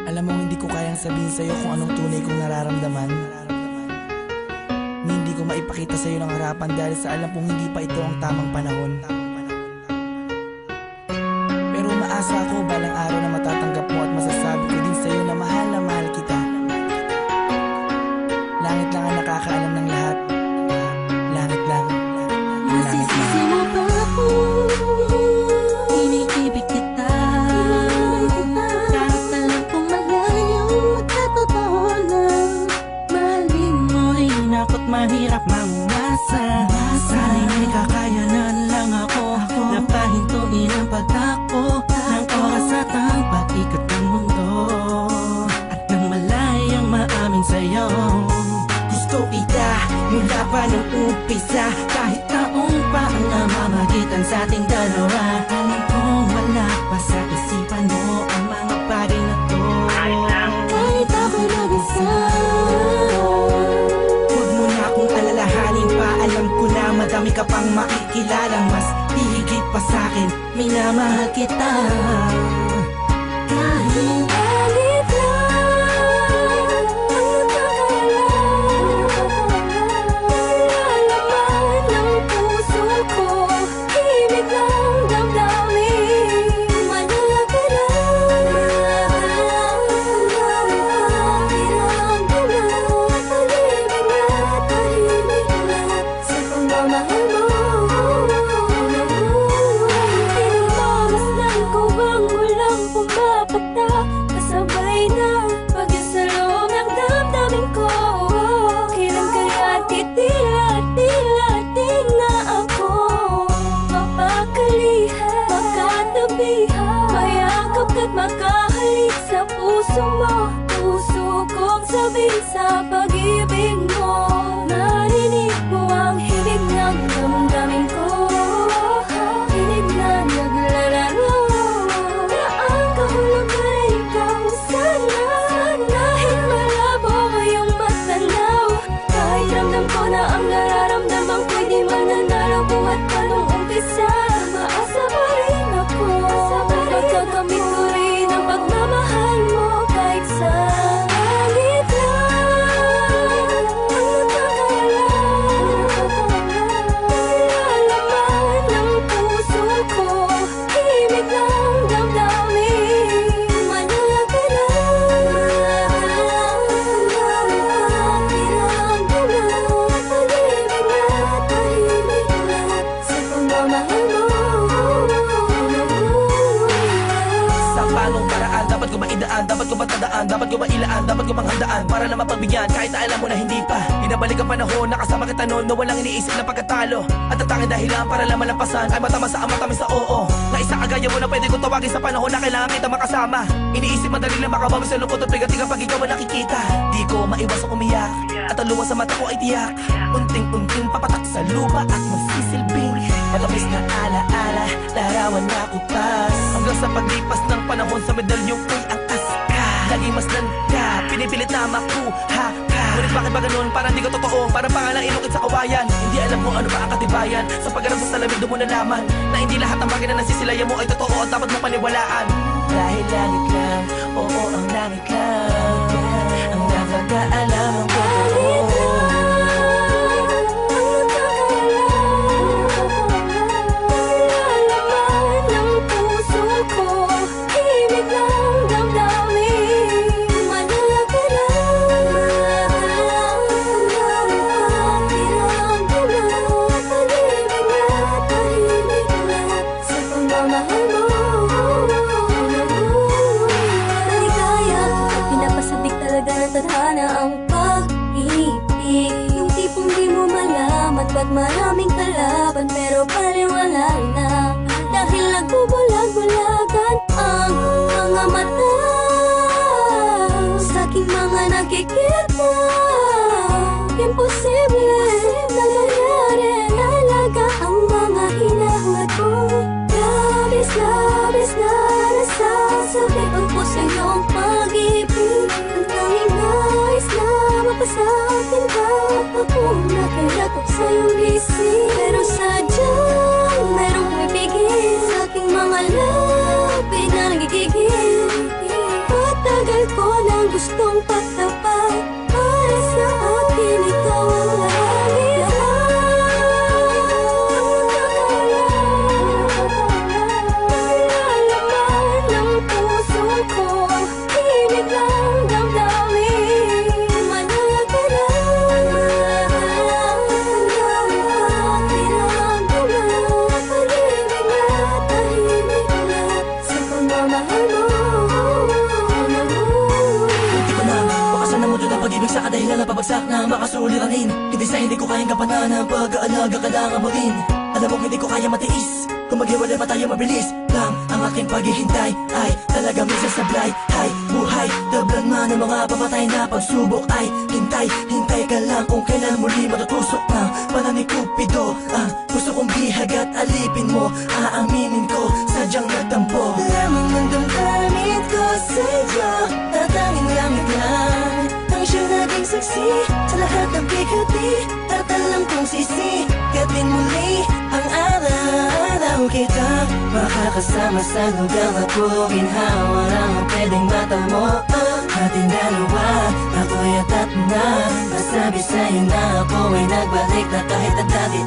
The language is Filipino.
Alam mo, hindi ko kayang sabihin sa'yo kung anong tunay kong nararamdaman. Hindi ko maipakita sa'yo ng harapan dahil sa alam kong hindi pa ito ang tamang panahon. Pero umaasa ako balang araw na matatanggap mo at masasabi ko din sa'yo na mahal kita. Langit lang ang nakakaalam ng lahat. Langit lang. Masisisi mo ba ako? Iniibig kita. Kahit alam kong malayo at totoo lang. Mahalin mo rin ako't mahirap mangumasa. Sana'y may kakayanan lang ako na pahintuin ang pagtakbo ng oras at ang pag-ikot ng mundo. At nang malayang maamin sa'yo, gusto kita mula pa nung umpisa. Kahit taong pa ang namamagitan sa ating dalawa, alam kong wala pa sa isipan mo ang mga bagay na to. Kahit ako'y mag-isa, huwag mo na akong alalahanin pa. Alam ko na madami ka pang makikilala, mas hihigit pa sa'kin, minamahal kita. Kahit alit lang ang nakakaalam, nilalaman ng puso ko, himig ng damdamin. Manala ka lang, at alibig na tahimik lang sa pagmamahal mo. Pinagmamasdan ko bang walang pumapatak, kasabay na pag-isa loob ng damdamin ko. Kailan kaya titila na ako mapakalihan, makatabihan, mayakap ka't makahalik sa puso mo. Puso kong sabihin sa pag-ibig mo, narinig mo ang himig ng damdamin ko. Hinig na naglalaro na ang kahulugan ay ikaw sana. Kahit malabo ngayong matanaw, kahit ramdam ko na ang nararamdaman ko'y di mananalo. Buhat pa nung umpisa, maasa pa rin ako. Pagkakamit ko rin ang pagmamahal mo. Kahit sa langit lang ang nakakaalam, nilalaman ng puso ko, himig ng damdamin. Manala ka lang, pinagdamag at alibig na tahimik lang sa pagmamahal mo. Sa paanong paraan dapat ko maidaan, dapat ko matandaan, dapat ko mailaan, dapat ko manghandaan para na mapagbigyan kahit na alam mo na hindi pa. Binabalik ang panahon, nakasama kita noon na walang iniisip na pagkatalo. At ang tanging dahilan para lang malampasan ay matama sa matamis sa oo. Na isa kagaya mo na pwede ko tawagin sa panahon na kailangan kita makasama. Iniisip madali lang makabawi sa lungkot at bigating pag ikaw ang nakikita. Di ko maiwasang umiyak at ang luha sa mata ko ay tiyak. Unting-unting papatak sa lupa at magsisilbing matamis na alaala, larawan na kupas. Hanggang sa paglipas ng panahon sa medalyong ko'y angkas ka. Laging masdan ka, pinipilit na makuha ka. Ngunit bakit ba ganun? Parang di ko totoo, parang pangalang inukit sa kawayan. Hindi alam kung ano ba ang katibayan. Sa pagharap sa salamin doon mo nalaman na hindi lahat ng bagay na nasisilayan mo ay totoo at dapat mo paniwalaan. Dahil langit lang, oo ang langit lang ang nakakaalam ang totoo. Nilalaman ng puso ko, himig ng damdamin. Manala ka lang, pinagdamag at alibig na tahimik lang sa pagmamahal mo. Maligaya at pinapasadik talaga ng tadhana ang pag-ibig. Yung tipong di mo malamat ba't maraming kalaban pero paliwala na. Dahil nagbubulag-bulagan ang mga mata sa aking mga nakikita. Imposible na mangyari, talaga ang mga hinahangad ko. Labis na nasasabi ang puso iyong pag-ibig. Ang tanging nais na mapasakin ka, ako na kailangan sa iyong isip. Pero sadyang merong pumipigil sa aking mga labi na nagigigil. Patagal ko ang gustong pagtapat. Para sa akin ikaw ang langit. Nalalaman ng puso ko, tinig ng damdamin. Manala ka na, pinamdaman, pag-ibig na tahimik na sa pagmamahal mo. Hindi ko na makasan na mundo ng pag-ibig sa kadahilan na pabagsak na makasuliranin. Hindi sa hindi ko kayang kapanan ng pag-aalaga kailangan mo rin. Alam mo hindi ko kaya matiis, kung maghiwalay pa tayo mabilis lang. Ang aking paghihintay ay talaga minsan sablay. Hay, buhay, tablan man ng mga papatay na pagsubok. Ay, hintay, hintay ka lang kung kailan muli matutusok ng pala ni Cupido. Ang gusto kong bihag at alipin mo, aaminin ko, sadyang nagtampo. Lamang ng damdamin ko sa'yo, tatanging langit lang ang siyang naging saksi sa lahat ng bigati. At alam kong sisikatin muli ang araw kita makakasama sa lugar na puginhawa lang ang pwedeng mata mo. Ating dalawa, ako'y atat na nasabi sa'yo na ako ay nagbalik na kahit na dati.